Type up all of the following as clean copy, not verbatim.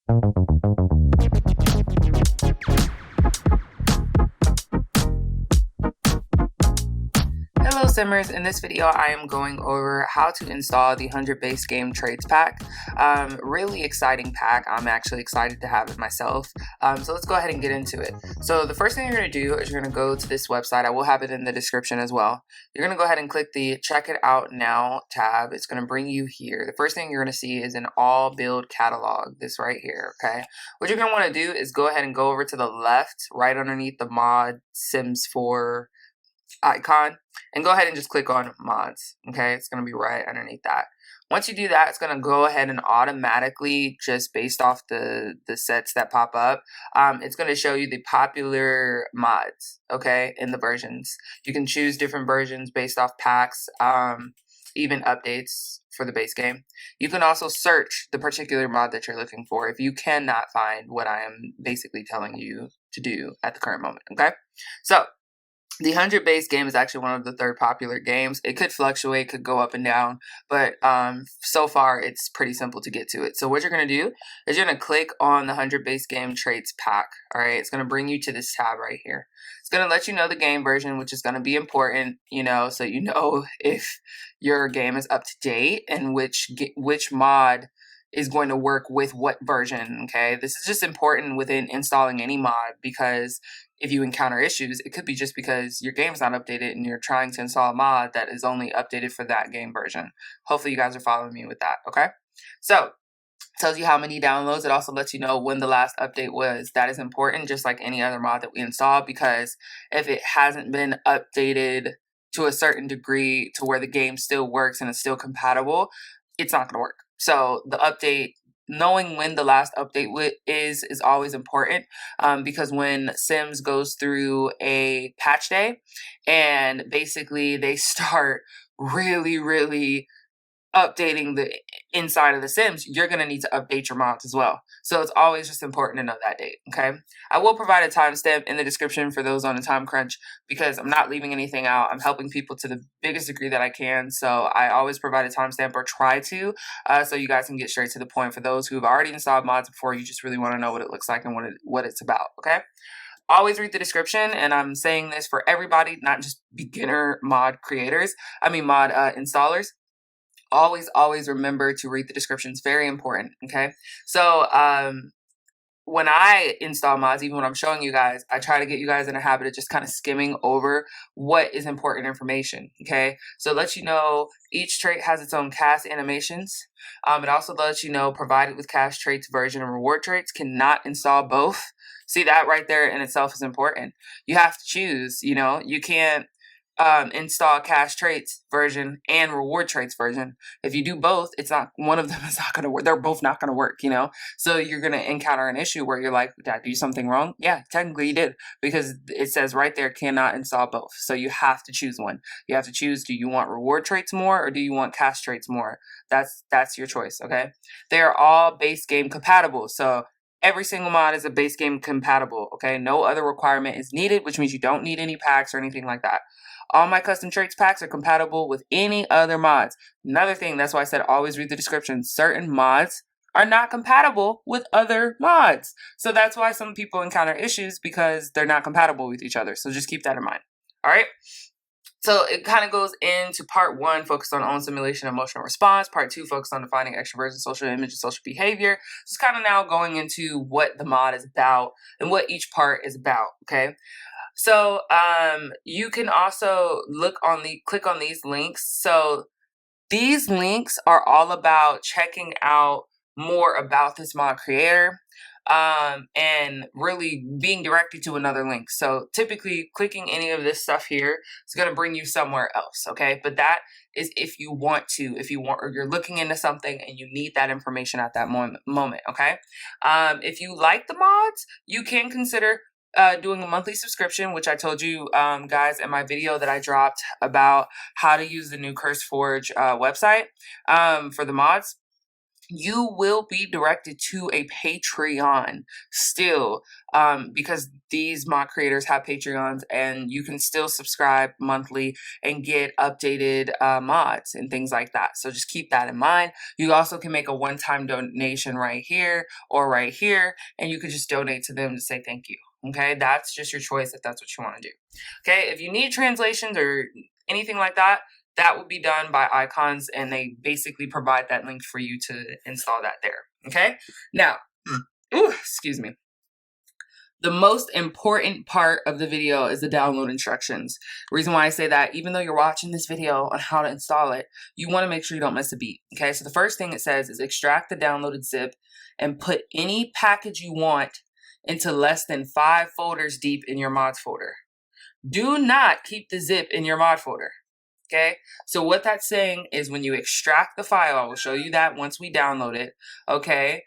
Hello Simmers, in this video I am going over how to install the 100 base game traits pack. Really exciting pack. I'm actually excited to have it myself. So let's go ahead and get into it. So the first thing you're going to do is you're going to go to this website. I will have it in the description as well. You're going to go ahead and click the Check It Out Now tab. It's going to bring you here. The first thing you're going to see is an all build catalog, this right here, okay? What you're going to want to do is go ahead and go over to the left, right underneath the mod Sims 4 icon, and go ahead and just click on mods. Okay, it's going to be right underneath that. Once you do that, it's going to go ahead and automatically, just based off the sets that pop up, it's going to show you the popular mods, okay, in the versions. You can choose different versions based off packs, even updates for the base game. You can also search the particular mod that you're looking for if you cannot find what I am basically telling you to do at the current moment, okay? So the 100 base game is actually one of the third popular games. It could fluctuate, could go up and down, but so far it's pretty simple to get to it. So what you're going to do is you're going to click on the 100 base game traits pack. All right, it's going to bring you to this tab right here. It's going to let you know the game version, which is going to be important, you know, so you know if your game is up to date and which mod is going to work with what version, okay? This is just important within installing any mod, because if you encounter issues, it could be just because your game's not updated and you're trying to install a mod that is only updated for that game version. Hopefully you guys are following me with that, okay? So, it tells you how many downloads. It also lets you know when the last update was. That is important, just like any other mod that we install, because if it hasn't been updated to a certain degree to where the game still works and it's still compatible, it's not going to work. So the update, knowing when the last update is always important, because when Sims goes through a patch day and basically they start really updating the inside of the Sims, you're going to need to update your mods as well. So it's always just important to know that date, okay? I will provide a timestamp in the description for those on a time crunch, because I'm not leaving anything out. I'm helping people to the biggest degree that I can. So I always provide a timestamp, or try to, so you guys can get straight to the point. For those who've already installed mods before, you just really want to know what it looks like and what it's about, okay? Always read the description, and I'm saying this for everybody, not just beginner mod creators. Mod installers. Always remember to read the description. It's very important, okay? So when I install mods, even when I'm showing you guys, I try to get you guys in a habit of just kind of skimming over what is important information, okay? So it lets you know each trait has its own cast animations. It also lets you know provided with cast traits, version, and reward traits, cannot install both. See, that right there in itself is important. You have to choose, you know, you can't install cache traits version and reward traits version. If you do both, it's not, one of them is not going to work. They're both not going to work, you know? So you're going to encounter an issue where you're like, did I do something wrong? Yeah, technically you did, because it says right there, cannot install both. So you have to choose one. You have to choose, do you want reward traits more, or do you want cache traits more? That's your choice, okay? They're all base game compatible. So every single mod is a base game compatible, okay? No other requirement is needed, which means you don't need any packs or anything like that. All my custom traits packs are compatible with any other mods. Another thing, that's why I said always read the description. Certain mods are not compatible with other mods. So that's why some people encounter issues, because they're not compatible with each other. So just keep that in mind. All right? So it kind of goes into part 1, focused on own simulation, emotional response. Part 2, focused on defining extroversion, social image, and social behavior. Just kind of now going into what the mod is about and what each part is about, okay? So you can also click on these links. So these links are all about checking out more about this mod creator, and really being directed to another link. So typically clicking any of this stuff here is going to bring you somewhere else, okay? But that is if you want, or you're looking into something and you need that information at that moment, okay? If you like the mods, you can consider doing a monthly subscription, which I told you guys in my video that I dropped about how to use the new CurseForge website for the mods. you will be directed to a Patreon still, because these mod creators have Patreons, and you can still subscribe monthly and get updated mods and things like that. So just keep that in mind. You also can make a one-time donation right here or right here, and you could just donate to them to say thank you. Okay, that's just your choice if that's what you want to do. Okay, if you need translations or anything like that, that will be done by Icons, and they basically provide that link for you to install that there. Okay, now, excuse me. The most important part of the video is the download instructions. The reason why I say that, even though you're watching this video on how to install it, you want to make sure you don't miss a beat. Okay, so the first thing it says is extract the downloaded zip and put any package you want into less than 5 folders deep in your mods folder. Do not keep the zip in your mod folder. Okay, so what that's saying is when you extract the file, I will show you that once we download it. Okay,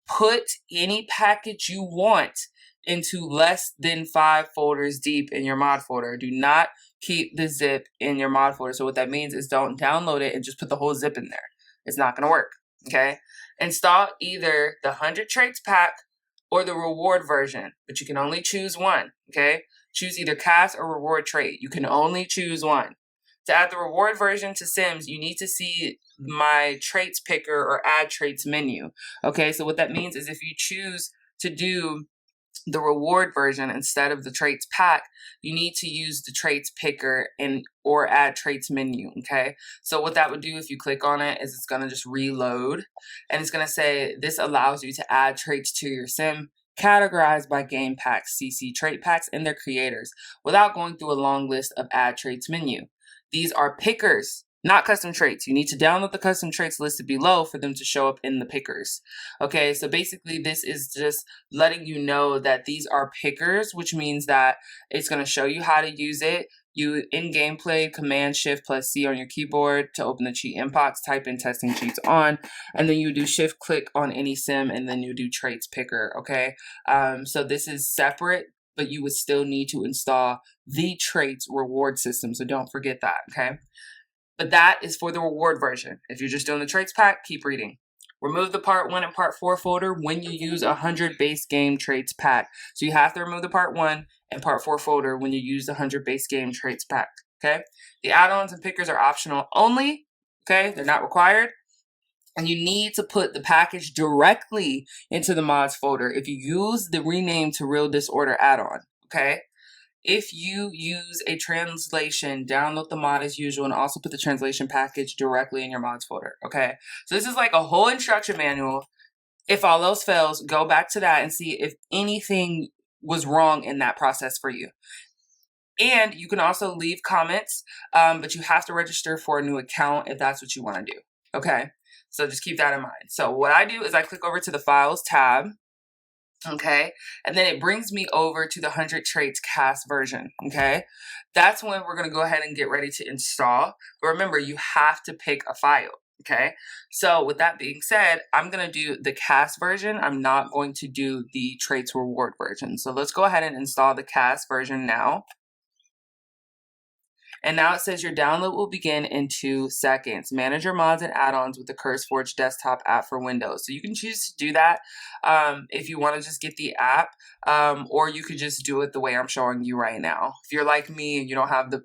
put any package you want into less than 5 folders deep in your mod folder. Do not keep the zip in your mod folder. So what that means is don't download it and just put the whole zip in there. It's not going to work. Okay, install either the 100 traits pack or the reward version, but you can only choose one. Okay, choose either cast or reward trait. You can only choose one. To add the reward version to Sims, you need to see my traits picker or add traits menu. Okay, so what that means is if you choose to do the reward version instead of the traits pack, you need to use the traits picker and or add traits menu. Okay, so what that would do if you click on it is it's going to just reload, and it's going to say this allows you to add traits to your sim categorized by game packs, CC trait packs, and their creators without going through a long list of add traits menu. These are pickers, not custom traits. You need to download the custom traits listed below for them to show up in the pickers. Okay, so basically this is just letting you know that these are pickers, which means that it's going to show you how to use it. You in gameplay, Command Shift plus C on your keyboard to open the cheat inbox, type in testing cheats on, and then you do shift click on any sim, and then you do traits picker. Okay, so this is separate, but you would still need to install the traits reward system. So don't forget that, okay? But that is for the reward version. If you're just doing the traits pack, keep reading. Remove the part 1 and part 4 folder when you use 100 base game traits pack. So you have to remove the part 1 and part 4 folder when you use the 100 base game traits pack, okay? The add-ons and pickers are optional only, okay? They're not required. And you need to put the package directly into the mods folder if you use the rename to real disorder add-on, okay? If you use a translation, download the mod as usual and also put the translation package directly in your mods folder, okay? So this is like a whole instruction manual. If all else fails, go back to that and see if anything was wrong in that process for you. And you can also leave comments, but you have to register for a new account if that's what you want to do, okay? So just keep that in mind. So what I do is I click over to the Files tab, okay? And then it brings me over to the 100 Traits Cast version, okay? That's when we're going to go ahead and get ready to install. But remember, you have to pick a file, okay? So with that being said, I'm going to do the Cast version. I'm not going to do the Traits Reward version. So let's go ahead and install the Cast version now. And now it says your download will begin in 2 seconds. Manage your mods and add-ons with the CurseForge desktop app for Windows. So you can choose to do that if you want to just get the app, or you could just do it the way I'm showing you right now. If you're like me and you don't have the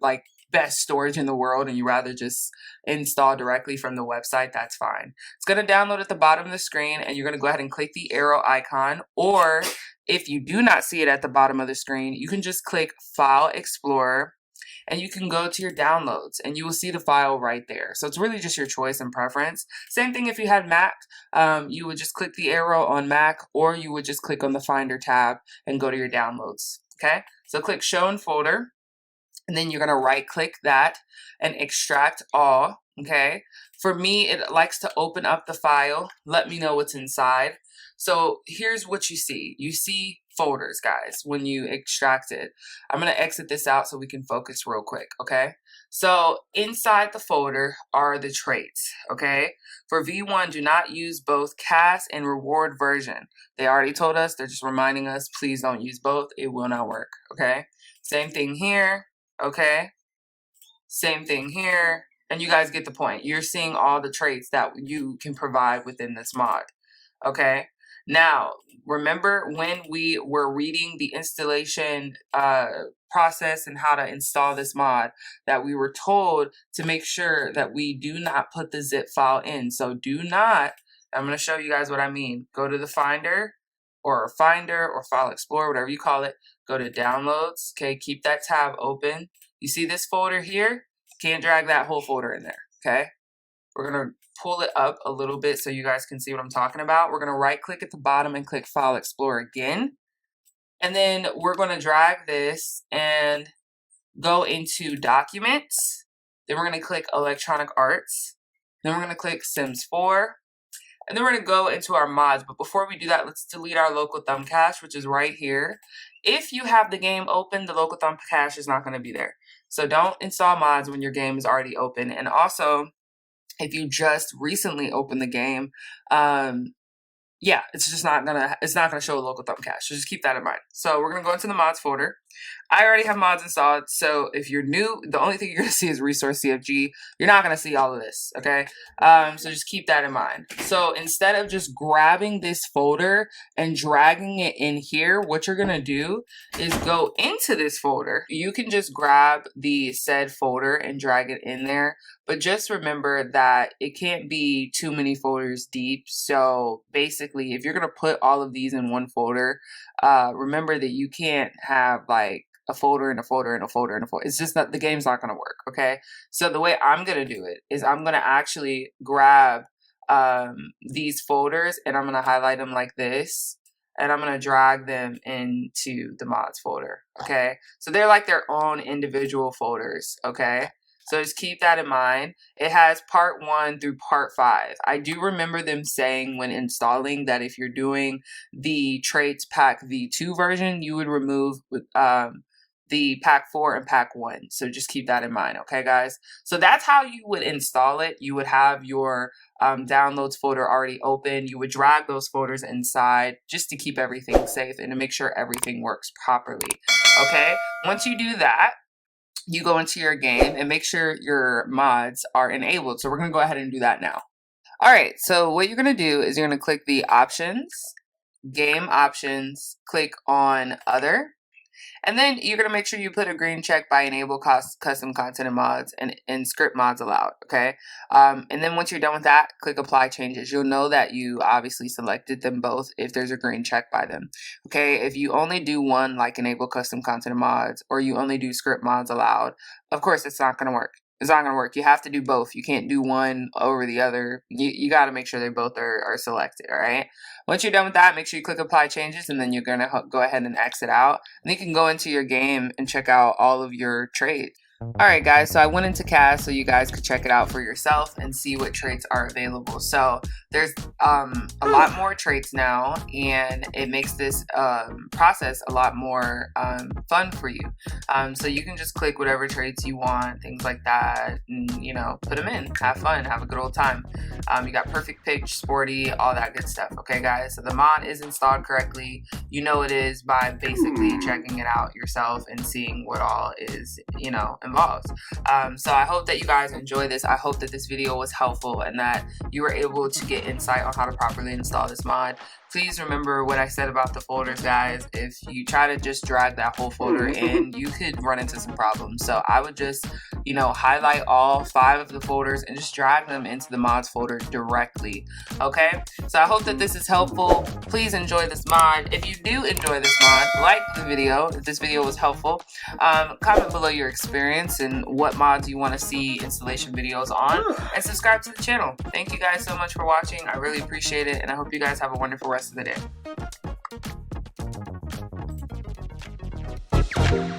best storage in the world and you rather just install directly from the website, that's fine. It's going to download at the bottom of the screen, and you're going to go ahead and click the arrow icon, or if you do not see it at the bottom of the screen, you can just click File Explorer, and you can go to your downloads and you will see the file right there. So it's really just your choice and preference. Same thing if you had Mac, you would just click the arrow on Mac, or you would just click on the Finder tab and go to your downloads, okay? So click Show in Folder, and then you're gonna right click that and extract all, okay? For me, it likes to open up the file, let me know what's inside. So here's what you see. You see folders, guys, when you extract it. I'm going to exit this out so we can focus real quick, okay? So inside the folder are the traits, okay? For V1, do not use both cast and reward version. They already told us, they're just reminding us, please don't use both. It will not work, okay? Same thing here, okay? Same thing here. And you guys get the point. You're seeing all the traits that you can provide within this mod. Okay. Now, remember when we were reading the installation process and how to install this mod, that we were told to make sure that we do not put the zip file in. So do not, I'm going to show you guys what I mean. Go to the Finder or File Explorer, whatever you call it. Go to Downloads. Okay, keep that tab open. You see this folder here? Can't drag that whole folder in there. Okay. We're going to pull it up a little bit so you guys can see what I'm talking about. We're going to right click at the bottom and click File Explorer again. And then we're going to drag this and go into Documents. Then we're going to click Electronic Arts. Then we're going to click Sims 4. And then we're going to go into our mods. But before we do that, let's delete our local thumb cache, which is right here. If you have the game open, the local thumb cache is not going to be there. So don't install mods when your game is already open. And also, if you just recently opened the game, yeah, it's not gonna show a local thumb cache. So just keep that in mind. So we're gonna go into the mods folder. I already have mods installed, so if you're new, the only thing you're gonna see is resource CFG. You're not gonna see all of this, okay? So just keep that in mind. So instead of just grabbing this folder and dragging it in here, what you're gonna do is go into this folder. You can just grab the said folder and drag it in there, but just remember that it can't be too many folders deep. So basically, if you're gonna put all of these in one folder, remember that you can't have like a folder and a folder and a folder and a folder. It's just that the game's not going to work. Okay. So the way I'm going to do it is I'm going to actually grab these folders and I'm going to highlight them like this. And I'm going to drag them into the mods folder. Okay. So they're like their own individual folders. Okay. So just keep that in mind. It has part 1 through part 5. I do remember them saying when installing that if you're doing the Traits Pack V2 version, you would remove the Pack 4 and Pack 1. So just keep that in mind, okay, guys? So that's how you would install it. You would have your downloads folder already open. You would drag those folders inside just to keep everything safe and to make sure everything works properly, okay? Once you do that, you go into your game and make sure your mods are enabled. So we're going to go ahead and do that now. All right, so what you're going to do is you're going to click the Options, Game Options, click on Other. And then you're going to make sure you put a green check by Enable Custom Content and Mods and Script Mods Allowed, okay? And then once you're done with that, click Apply Changes. You'll know that you obviously selected them both if there's a green check by them, okay? If you only do one, like Enable Custom Content and Mods, or you only do Script Mods Allowed, of course, it's not going to work. It's not going to work. You have to do both. You can't do one over the other. You got to make sure they both are selected, all right? Once you're done with that, make sure you click Apply Changes, and then you're going to go ahead and exit out. And you can go into your game and check out all of your traits. Alright guys, so I went into CAS so you guys could check it out for yourself and see what traits are available. So there's a lot more traits now, and it makes this process a lot more fun for you. So you can just click whatever traits you want, things like that, and you know, put them in, have fun, have a good old time. You got perfect pitch, sporty, all that good stuff. Okay guys, so the mod is installed correctly. You know it is by basically checking it out yourself and seeing what all is, you know, involved. So I hope that you guys enjoy this. I hope that this video was helpful and that you were able to get insight on how to properly install this mod. Please remember what I said about the folders, guys. If you try to just drag that whole folder in, you could run into some problems. So I would just, you know, highlight all 5 of the folders and just drag them into the mods folder directly. Okay? So I hope that this is helpful. Please enjoy this mod. If you do enjoy this mod, like the video. If this video was helpful, comment below your experience and what mods you want to see installation videos on, and subscribe to the channel. Thank you guys so much for watching. I really appreciate it, and I hope you guys have a wonderful rest of the day.